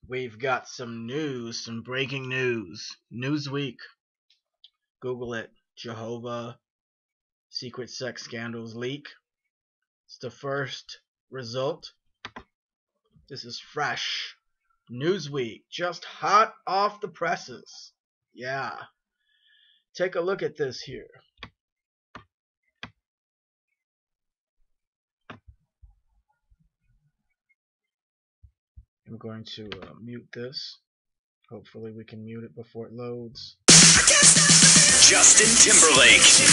We've got some news, some breaking news. NewsWeek. Google it. Jehovah Secret Sex Scandals leak. It's the first result. This is fresh. NewsWeek. Just hot off the presses. Yeah. Take a look at this here. I'm going to mute this. Hopefully we can mute it before it loads. Justin Timberlake.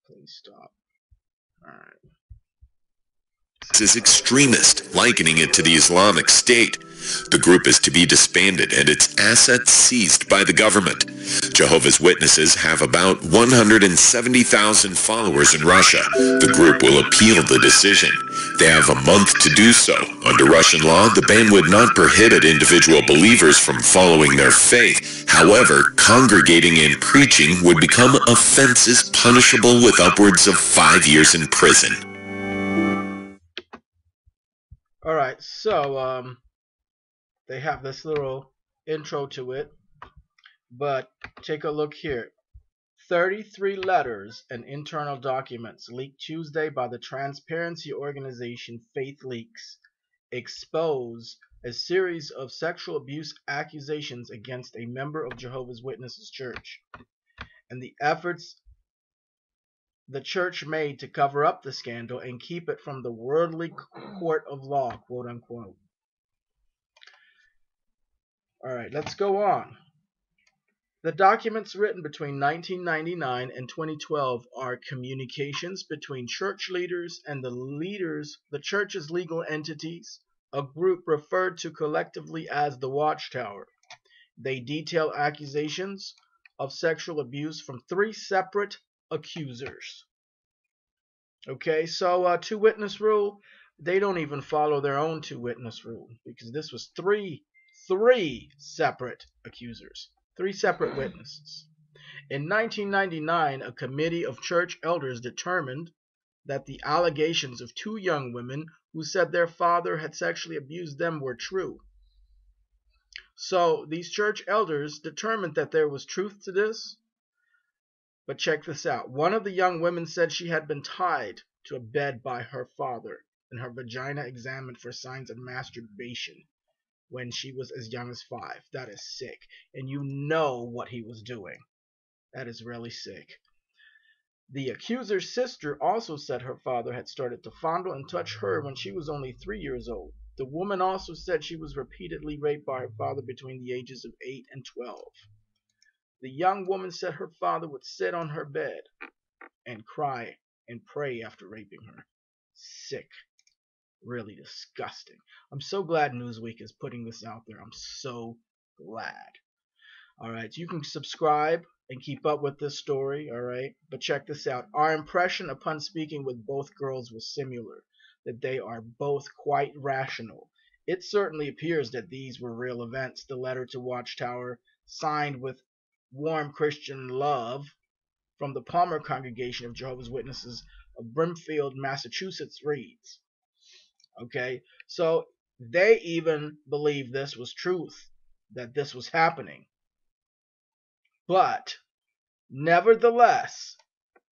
Please stop. Alright. Is extremist, likening it to the Islamic State. The group is to be disbanded and its assets seized by the government. Jehovah's Witnesses have about 170,000 followers in Russia. The group will appeal the decision. They have a month to do so. Under Russian law, the ban would not prohibit individual believers from following their faith. However, congregating and preaching would become offenses punishable with upwards of 5 years in prison. Alright, so they have this little intro to it, but take a look here. 33 letters and internal documents leaked Tuesday by the transparency organization Faith Leaks expose a series of sexual abuse accusations against a member of Jehovah's Witnesses church and the efforts the church made to cover up the scandal and keep it from the worldly court of law, quote unquote. Alright, let's go on. The documents written between 1999 and 2012 are communications between church leaders and the church's legal entities, a group referred to collectively as the Watchtower. They detail accusations of sexual abuse from 3 separate accusers. Okay, so two-witness rule, they don't even follow their own two-witness rule because this was three separate accusers, 3 separate witnesses. In 1999, a committee of church elders determined that the allegations of 2 young women who said their father had sexually abused them were true. So these church elders determined that there was truth to this. But check this out. One of the young women said she had been tied to a bed by her father and her vagina examined for signs of masturbation when she was as young as 5. That is sick. And you know what he was doing. That is really sick. The accuser's sister also said her father had started to fondle and touch her when she was only 3 years old. The woman also said she was repeatedly raped by her father between the ages of 8 and 12. The young woman said her father would sit on her bed and cry and pray after raping her. Sick. Really disgusting. I'm so glad NewsWeek is putting this out there. I'm so glad. Alright, you can subscribe and keep up with this story, alright? But check this out. Our impression upon speaking with both girls was similar, that they are both quite rational. It certainly appears that these were real events. The letter to Watchtower, signed with warm Christian love from the Palmer Congregation of Jehovah's Witnesses of Brimfield, Massachusetts, reads. Okay, so they even believe this was truth, that this was happening. But nevertheless,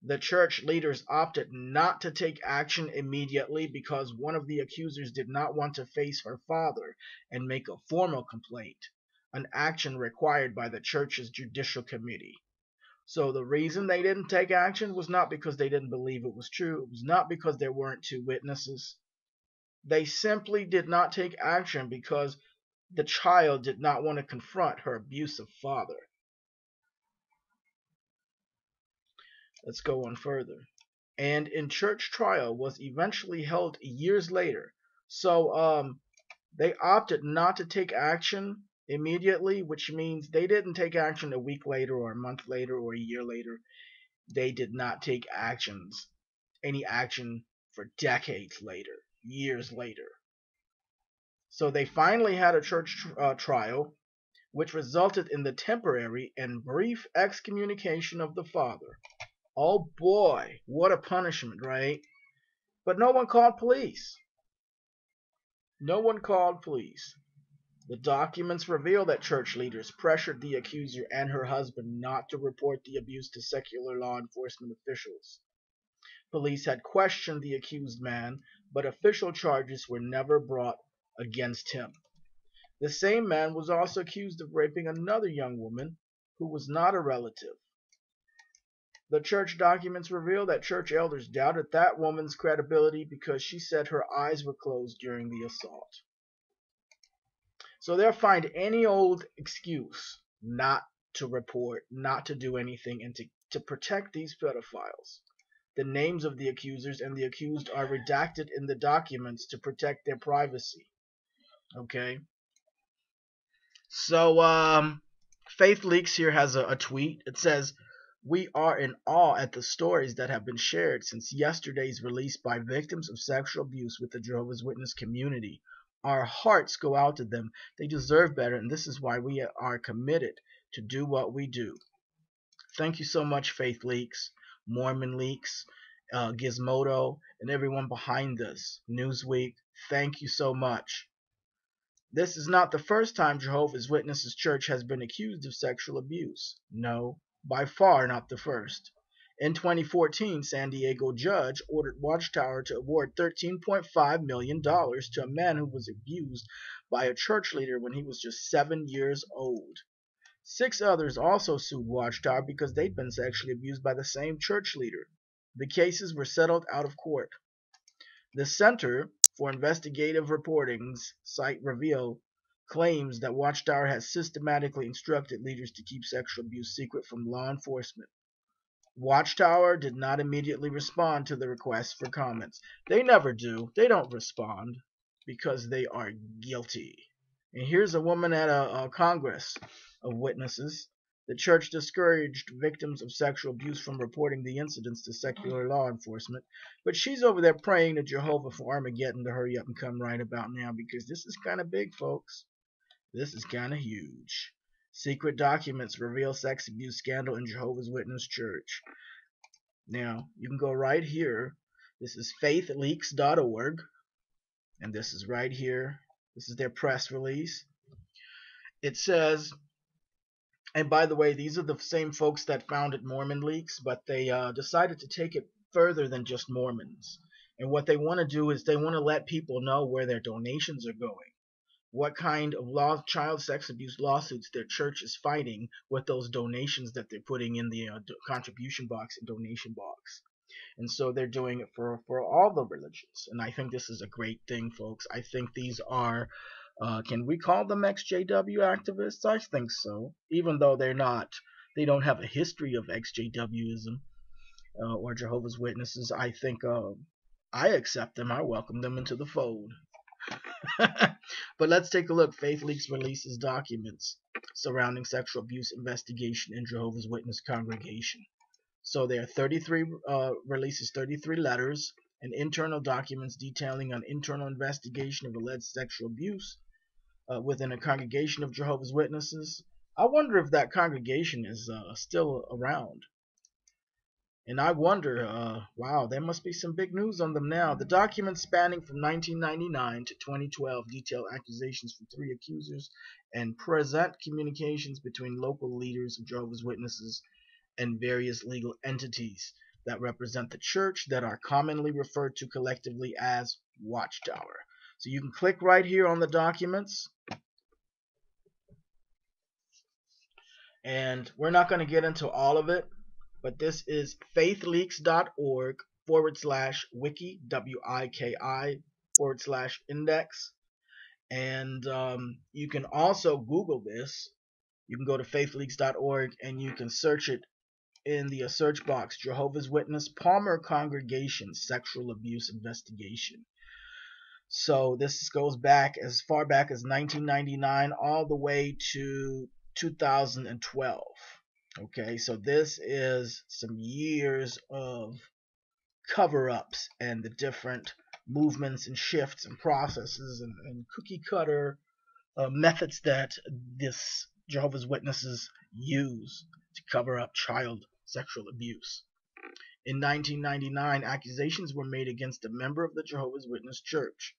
the church leaders opted not to take action immediately because one of the accusers did not want to face her father and make a formal complaint, an action required by the church's judicial committee. So the reason they didn't take action was not because they didn't believe it was true. It was not because there weren't 2 witnesses. They simply did not take action because the child did not want to confront her abusive father. Let's go on further. And in church trial was eventually held years later. So they opted not to take action immediately, which means they didn't take action a week later or a month later or a year later. They did not take any action for decades later, years later. So they finally had a church trial, which resulted in the temporary and brief excommunication of the father. Oh boy, what a punishment, right? But no one called police. No one called police. The documents reveal that church leaders pressured the accuser and her husband not to report the abuse to secular law enforcement officials. Police had questioned the accused man, but official charges were never brought against him. The same man was also accused of raping another young woman who was not a relative. The church documents reveal that church elders doubted that woman's credibility because she said her eyes were closed during the assault. So they'll find any old excuse not to report, not to do anything, and to protect these pedophiles. The names of the accusers and the accused are redacted in the documents to protect their privacy. Okay? So, Faith Leaks here has a tweet. It says, "We are in awe at the stories that have been shared since yesterday's release by victims of sexual abuse with the Jehovah's Witness community. Our hearts go out to them. They deserve better, and this is why we are committed to do what we do." Thank you so much, Faith Leaks, Mormon Leaks, Gizmodo, and everyone behind this. NewsWeek, thank you so much. This is not the first time Jehovah's Witnesses Church has been accused of sexual abuse. No, by far not the first. In 2014, San Diego judge ordered Watchtower to award $13.5 million to a man who was abused by a church leader when he was just 7 years old. 6 others also sued Watchtower because they'd been sexually abused by the same church leader. The cases were settled out of court. The Center for Investigative Reporting's site Reveal claims that Watchtower has systematically instructed leaders to keep sexual abuse secret from law enforcement. Watchtower did not immediately respond to the request for comments. They never do. They don't respond because they are guilty. And here's a woman at a Congress of Witnesses. The church discouraged victims of sexual abuse from reporting the incidents to secular law enforcement, but she's over there praying to Jehovah for Armageddon to hurry up and come right about now, because this is kind of big, folks. This is kind of huge. Secret documents reveal sex abuse scandal in Jehovah's Witness Church. Now, you can go right here. This is faithleaks.org, and this is right here. This is their press release. It says, and by the way, these are the same folks that founded Mormon Leaks, but they decided to take it further than just Mormons. And what they want to do is they want to let people know where their donations are going, what kind of child sex abuse lawsuits their church is fighting with those donations that they're putting in the contribution box and donation box. And so they're doing it for all the religions. And I think this is a great thing, folks. I think these are, can we call them Ex-JW activists? I think so. Even though they don't have a history of Ex-JWism or Jehovah's Witnesses, I think I accept them. I welcome them into the fold. But let's take a look. Faith Leaks releases documents surrounding sexual abuse investigation in Jehovah's Witness congregation. So there are 33 releases, 33 letters, and internal documents detailing an internal investigation of alleged sexual abuse within a congregation of Jehovah's Witnesses. I wonder if that congregation is still around. And I wonder, wow, there must be some big news on them now. The documents spanning from 1999 to 2012 detail accusations from 3 accusers and present communications between local leaders of Jehovah's Witnesses and various legal entities that represent the church that are commonly referred to collectively as Watchtower. So you can click right here on the documents. And we're not going to get into all of it, but this is faithleaks.org/wiki, WIKI/index. And you can also Google this. You can go to faithleaks.org and you can search it in the search box, Jehovah's Witness Palmer Congregation Sexual Abuse Investigation. So this goes back as far back as 1999 all the way to 2012. Okay, so this is some years of cover-ups and the different movements and shifts and processes and cookie cutter methods that this Jehovah's Witnesses use to cover up child sexual abuse. In 1999, accusations were made against a member of the Jehovah's Witness Church.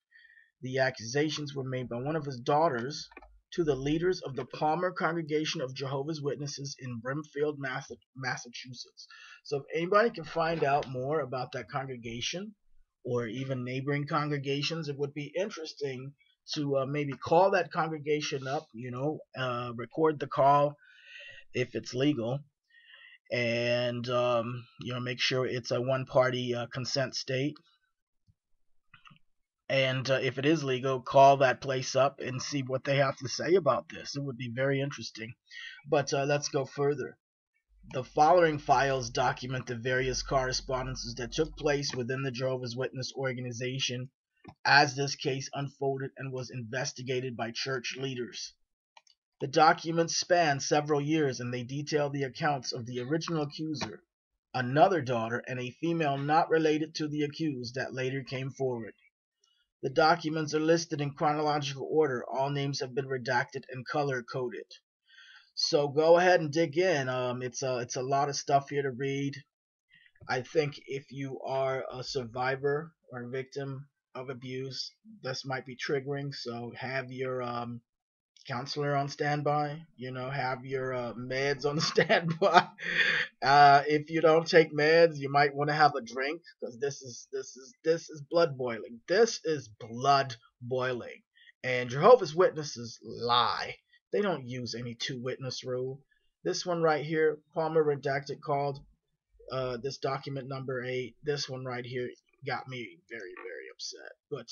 The accusations were made by one of his daughters to the leaders of the Palmer Congregation of Jehovah's Witnesses in Brimfield, Massachusetts. So if anybody can find out more about that congregation or even neighboring congregations, it would be interesting to maybe call that congregation up, record the call if it's legal, and make sure it's a one-party consent state. And if it is legal, call that place up and see what they have to say about this. It would be very interesting. But let's go further. The following files document the various correspondences that took place within the Jehovah's Witness organization as this case unfolded and was investigated by church leaders. The documents span several years, and they detail the accounts of the original accuser, another daughter, and a female not related to the accused that later came forward. The documents are listed in chronological order. All names have been redacted and color-coded. So go ahead and dig in. It's a lot of stuff here to read. I think if you are a survivor or a victim of abuse, this might be triggering. So have your counselor on standby. Have your meds on standby. If you don't take meds, you might want to have a drink, because this is blood boiling. This is blood boiling. And Jehovah's Witnesses lie. They don't use any two-witness rule. This one right here, Palmer redacted, called this document number 8. This one right here got me very, very upset. But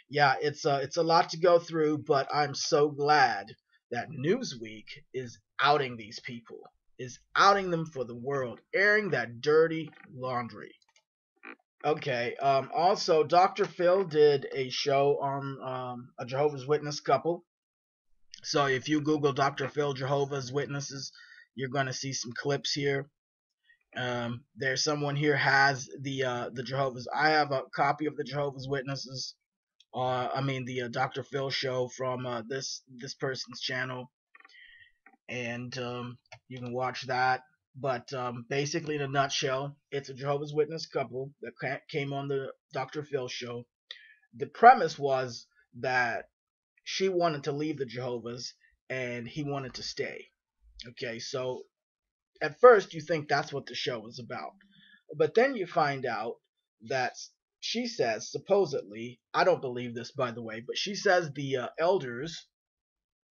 yeah, it's a lot to go through, but I'm so glad that NewsWeek is outing these people, is outing them for the world, airing that dirty laundry. Okay, also, Dr. Phil did a show on a Jehovah's Witness couple. So if you Google Dr. Phil Jehovah's Witnesses, you're going to see some clips here. There's someone here has the Jehovah's. I have a copy of the Jehovah's Witnesses. The Dr. Phil show from this person's channel, and you can watch that. But basically, in a nutshell, it's a Jehovah's Witness couple that came on the Dr. Phil show. The premise was that she wanted to leave the Jehovah's and he wanted to stay. Okay, so at first you think that's what the show is about, but then you find out that she says, supposedly, I don't believe this, by the way, but she says the elders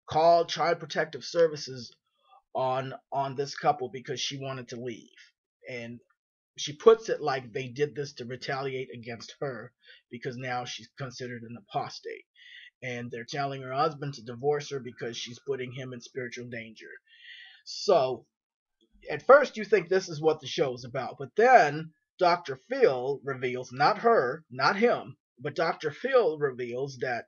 called Child Protective Services on this couple because she wanted to leave. And she puts it like they did this to retaliate against her because now she's considered an apostate. And they're telling her husband to divorce her because she's putting him in spiritual danger. So, at first you think this is what the show is about, but then Dr. Phil reveals, not her, not him, but Dr. Phil reveals that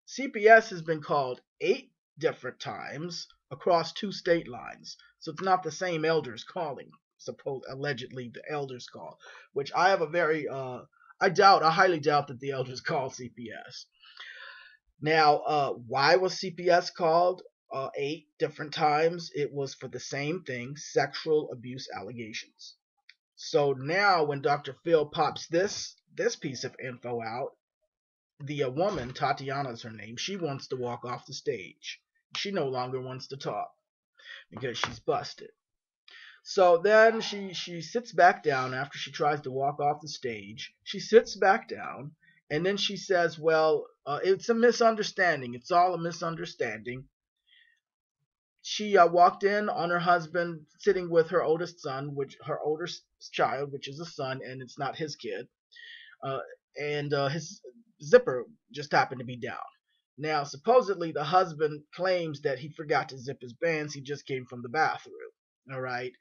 CPS has been called 8 different times across 2 state lines. So it's not the same elders calling, allegedly the elders call, which I have I highly doubt that the elders call CPS. Now, why was CPS called 8 different times? It was for the same thing, sexual abuse allegations. So now when Dr. Phil pops this piece of info out, the woman, Tatiana is her name, she wants to walk off the stage. She no longer wants to talk because she's busted. So then she sits back down after she tries to walk off the stage. She sits back down, and then she says, well, it's a misunderstanding. It's all a misunderstanding. She walked in on her husband sitting with her oldest child, which is a son, and it's not his kid. And his zipper just happened to be down. Now, supposedly, the husband claims that he forgot to zip his bands. He just came from the bathroom. All right.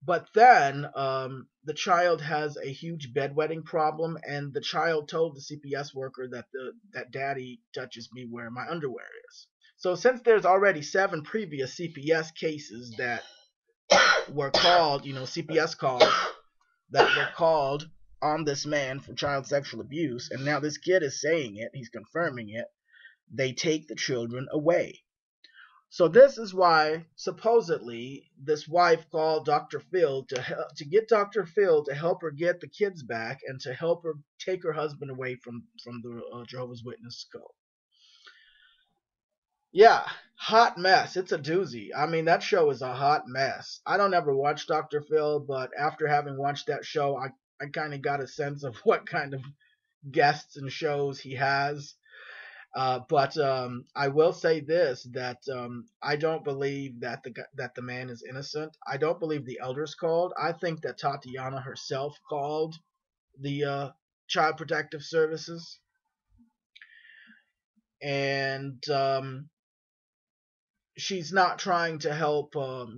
But then the child has a huge bedwetting problem, and the child told the CPS worker that daddy touches me where my underwear is. So since there's already 7 previous CPS cases that were called, CPS calls that were called on this man for child sexual abuse, and now this kid is saying it, he's confirming it, they take the children away. So this is why, supposedly, this wife called Dr. Phil to get Dr. Phil to help her get the kids back and to help her take her husband away from the Jehovah's Witness cult. Yeah, hot mess. It's a doozy. I mean, that show is a hot mess. I don't ever watch Dr. Phil, but after having watched that show, I kind of got a sense of what kind of guests and shows he has. But I will say this: that I don't believe that the man is innocent. I don't believe the elders called. I think that Tatiana herself called the Child Protective Services, and she's not trying to help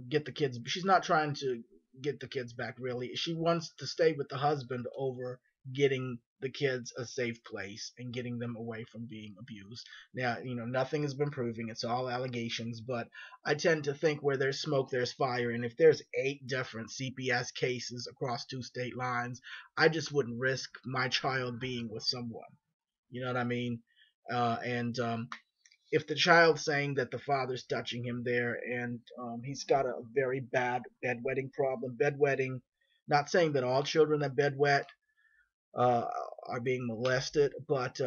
get the kids. She's not trying to get the kids back. Really, she wants to stay with the husband over getting the kids a safe place and getting them away from being abused. Now, nothing has been proven. It's all allegations, but I tend to think where there's smoke, there's fire. And if there's 8 different CPS cases across 2 state lines, I just wouldn't risk my child being with someone. You know what I mean? And if the child's saying that the father's touching him there, and he's got a very bad bedwetting problem, bedwetting, not saying that all children that bedwet uh, are being molested, but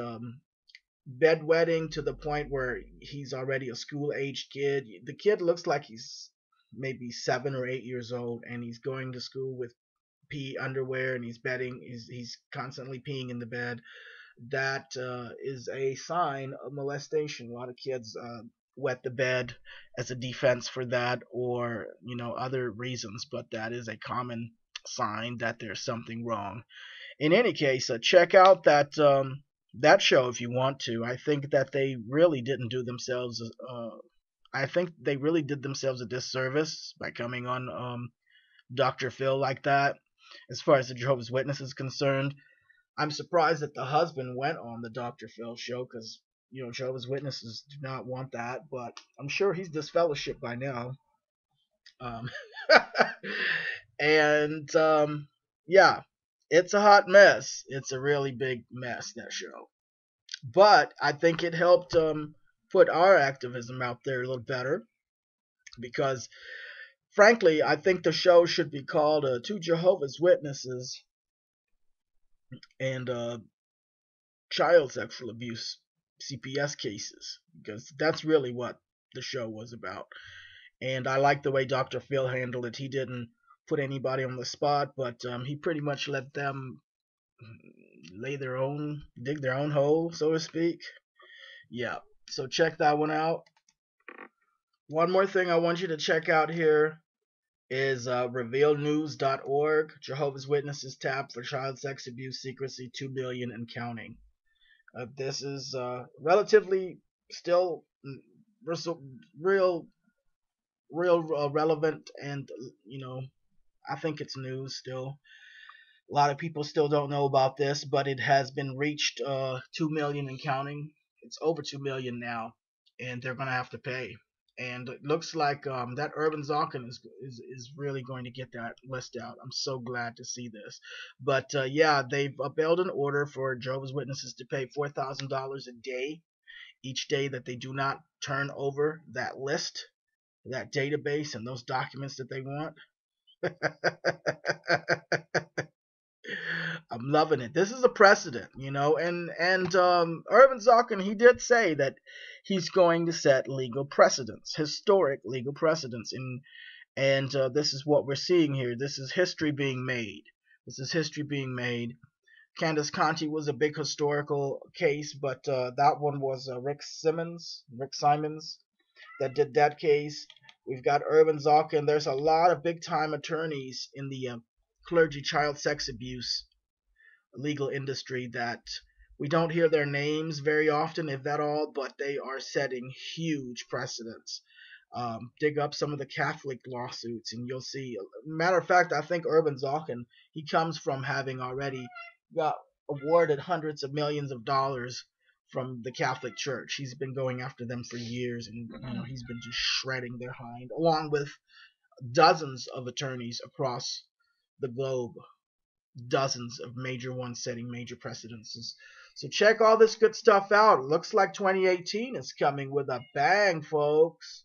bedwetting to the point where he's already a school-aged kid. The kid looks like he's maybe 7 or 8 years old, and he's going to school with pee underwear, and he's bedding. He's constantly peeing in the bed. That is a sign of molestation. A lot of kids wet the bed as a defense for that, or other reasons, but that is a common sign that there's something wrong. In any case, check out that show if you want to. I think that they really didn't do themselves. I think they really did themselves a disservice by coming on Dr. Phil like that. As far as the Jehovah's Witness is concerned, I'm surprised that the husband went on the Dr. Phil show because Jehovah's Witnesses do not want that, but I'm sure he's disfellowshipped by now. Um, and yeah, it's a hot mess. It's a really big mess, that show. But I think it helped put our activism out there a little better because, frankly, I think the show should be called Two Jehovah's Witnesses and child sexual abuse CPS cases because that's really what the show was about. And I like the way Dr. Phil handled it. He didn't put anybody on the spot, but he pretty much let them dig their own hole, so to speak. Yeah. So check that one out. One more thing I want you to check out here is revealnews.org. Jehovah's Witnesses tab for child sex abuse secrecy 2 billion and counting. This is relatively still real, relevant, and I think it's news still. A lot of people still don't know about this, but it has been reached 2 million and counting. It's over 2 million now, and they're gonna have to pay. And it looks like that Urban Zonkin is really going to get that list out. I'm so glad to see this. But yeah, they've upheld an order for Jehovah's Witnesses to pay $4,000 a day each day that they do not turn over that list, that database, and those documents that they want. I'm loving it. This is a precedent, and Urban Zokin, he did say that he's going to set legal precedents, historic legal precedents, and this is what we're seeing here. This is history being made. This is history being made. Candace Conti was a big historical case, but that one was Rick Simons, that did that case. We've got Urban Zokin. There's a lot of big time attorneys in the clergy child sex abuse legal industry that we don't hear their names very often, if at all, but they are setting huge precedents. Dig up some of the Catholic lawsuits, and you'll see. Matter of fact, I think Urban Zokin, he comes from having already got awarded hundreds of millions of dollars from the Catholic Church. He's been going after them for years, and he's been just shredding their hind, along with dozens of attorneys across the globe, dozens of major ones setting major precedences. So check all this good stuff out. It looks like 2018 is coming with a bang, folks.